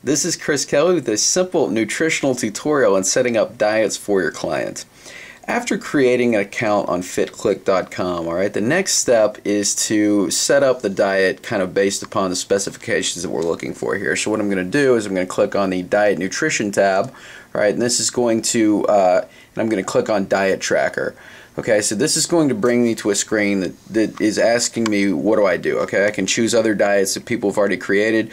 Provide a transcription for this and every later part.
This is Chris Kelly with a simple nutritional tutorial on setting up diets for your client. After creating an account on fitclick.com, alright, the next step is to set up the diet kind of based upon the specifications that we're looking for here. So what I'm going to do is I'm going to click on the Diet Nutrition tab, right, and this is going to, and I'm going to click on Diet Tracker. Okay, so this is going to bring me to a screen that is asking me what do I do. Okay, I can choose other diets that people have already created.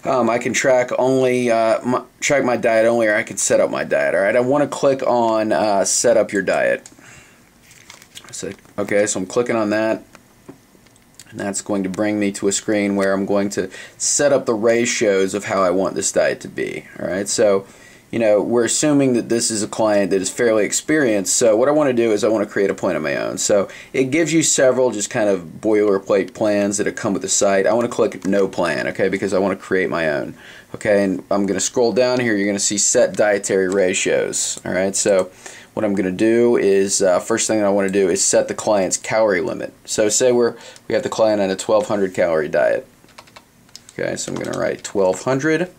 I can track my diet only, or I can set up my diet. All right, I want to click on set up your diet. Okay, so I'm clicking on that, and that's going to bring me to a screen where I'm going to set up the ratios of how I want this diet to be. All right, so we're assuming that this is a client that is fairly experienced, so what I want to do is I want to create a plan of my own. So it gives you several just kind of boilerplate plans that come with the site. I want to click no plan, okay, because I want to create my own. Okay, and I'm going to scroll down here. You're going to see set dietary ratios. Alright, so what I'm going to do is, first thing I want to do is set the client's calorie limit. So say we have the client on a 1200 calorie diet. Okay, so I'm going to write 1200.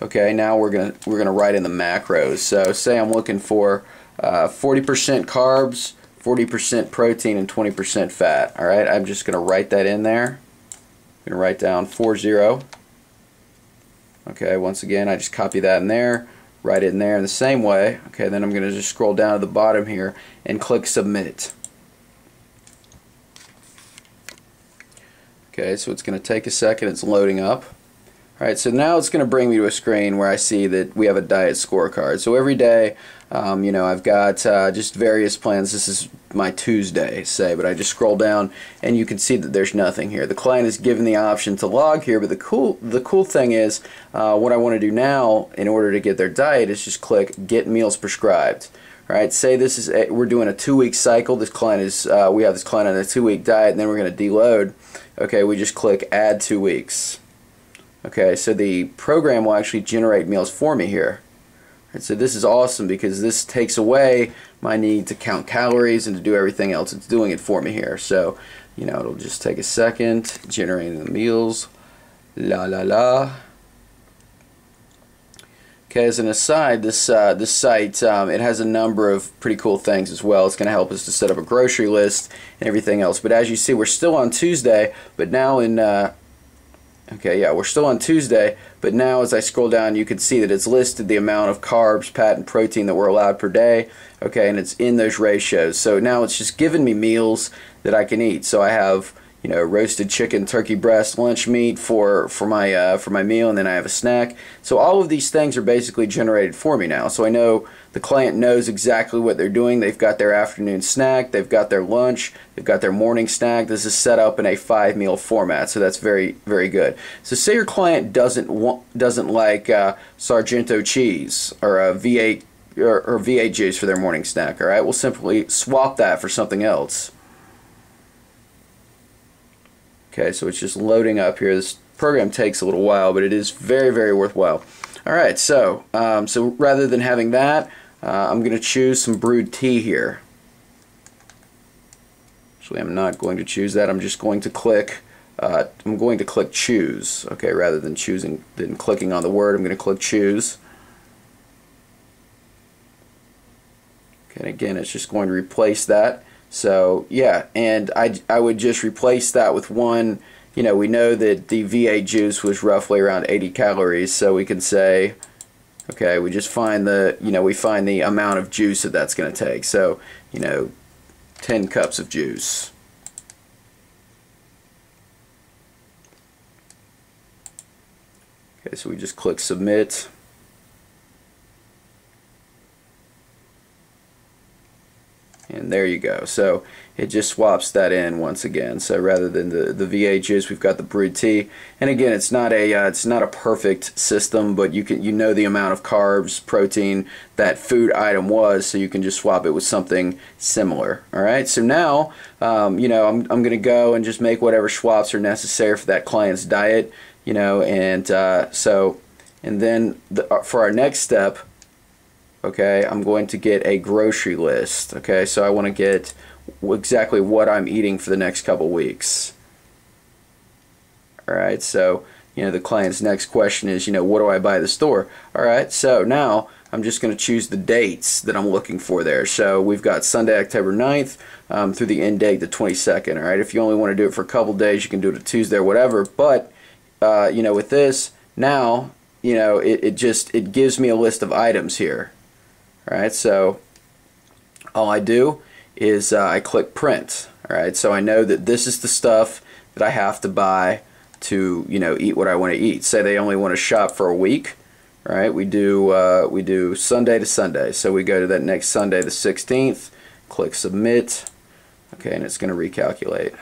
Okay, now we're gonna write in the macros. So say I'm looking for 40% carbs, 40% protein, and 20% fat. All right, I'm just gonna write that in there. I'm gonna write down 40. Okay, once again, I just copy that in there, write it in there in the same way. Okay, then I'm gonna just scroll down to the bottom here and click submit. Okay, so it's gonna take a second. It's loading up. Alright, so now it's going to bring me to a screen where I see that we have a diet scorecard. So every day, I've got just various plans. This is my Tuesday, say, but I just scroll down and you can see that there's nothing here. The client is given the option to log here, but the cool thing is what I want to do now in order to get their diet is just click Get Meals Prescribed. Alright, say we're doing a 2-week cycle. This client is we have this client on a 2-week diet, and then we're going to deload. Okay, we just click Add 2 weeks. Okay, so the program will actually generate meals for me here. And so this is awesome because this takes away my need to count calories and to do everything else. It's doing it for me here. So, it'll just take a second, generating the meals. La la la. Okay, as an aside, this site, it has a number of pretty cool things as well. It's going to help us to set up a grocery list and everything else. But as you see, we're still on Tuesday, but now in okay, yeah, we're still on Tuesday, but now as I scroll down, you can see that it's listed the amount of carbs, fat, and protein that we're allowed per day, okay, and it's in those ratios. So now it's just giving me meals that I can eat. So I have, roasted chicken, turkey breast, lunch meat for my meal, and then I have a snack. So all of these things are basically generated for me now. So I know the client knows exactly what they're doing. They've got their afternoon snack, they've got their lunch, they've got their morning snack. This is set up in a 5-meal format, so that's very, very good. So say your client doesn't like Sargento cheese or V8 or V8 juice for their morning snack. All right, we'll simply swap that for something else. Okay, so it's just loading up here. This program takes a little while, but it is very, very worthwhile. Alright, so rather than having that, I'm going to choose some brewed tea here. Actually, I'm not going to choose that. I'm just going to click choose. Okay, rather than clicking on the word, I'm going to click choose. Okay, and again, it's just going to replace that. So yeah, and I would just replace that with one. We know that the V8 juice was roughly around 80 calories, so we can say, okay, we just find we find the amount of juice that's going to take. So 10 cups of juice. Okay, so we just click submit. And there you go. So it just swaps that in once again. So rather than the V8 juice, we've got the brewed tea. And again, it's not a perfect system, but you know the amount of carbs, protein that food item was, so you can just swap it with something similar. All right. So now, I'm going to go and just make whatever swaps are necessary for that client's diet. And then for our next step. Okay, I'm going to get a grocery list. Okay, so I want to get exactly what I'm eating for the next couple weeks. Alright, so the client's next question is, what do I buy at the store? Alright, so now I'm just going to choose the dates that I'm looking for there. So we've got Sunday, October 9th through the end date, the 22nd. Alright, if you only want to do it for a couple days, you can do it a Tuesday or whatever. But, with this, now, it gives me a list of items here. Alright, so all I do is I click print. Alright, so I know that this is the stuff that I have to buy to, eat what I want to eat. Say they only want to shop for a week. Alright, we do Sunday to Sunday. So we go to that next Sunday, the 16th, click submit. Okay, and it's going to recalculate.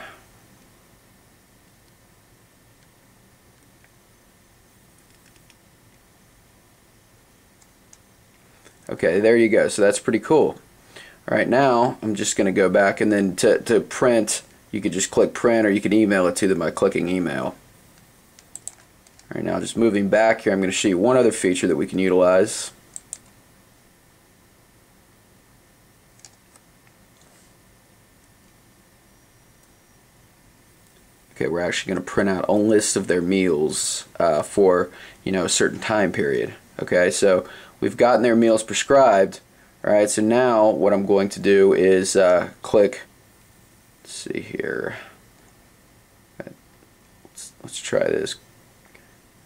Okay, there you go. So that's pretty cool. Alright, now I'm just going to go back, and then to print, you could just click print, or you can email it to them by clicking email. Alright, now just moving back here, I'm going to show you one other feature that we can utilize. Okay, we're actually going to print out a list of their meals for a certain time period. Okay, so we've gotten their meals prescribed. Alright, so now what I'm going to do is click, let's see here, let's try this,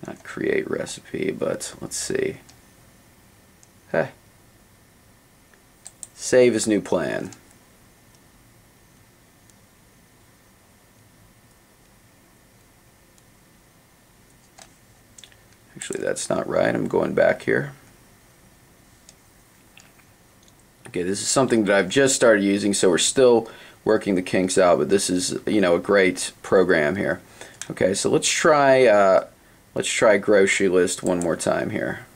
not create recipe, but let's see, save as new plan. Actually, that's not right. I'm going back here. Okay, this is something that I've just started using, so we're still working the kinks out, but this is, a great program here. Okay, so let's try grocery list one more time here.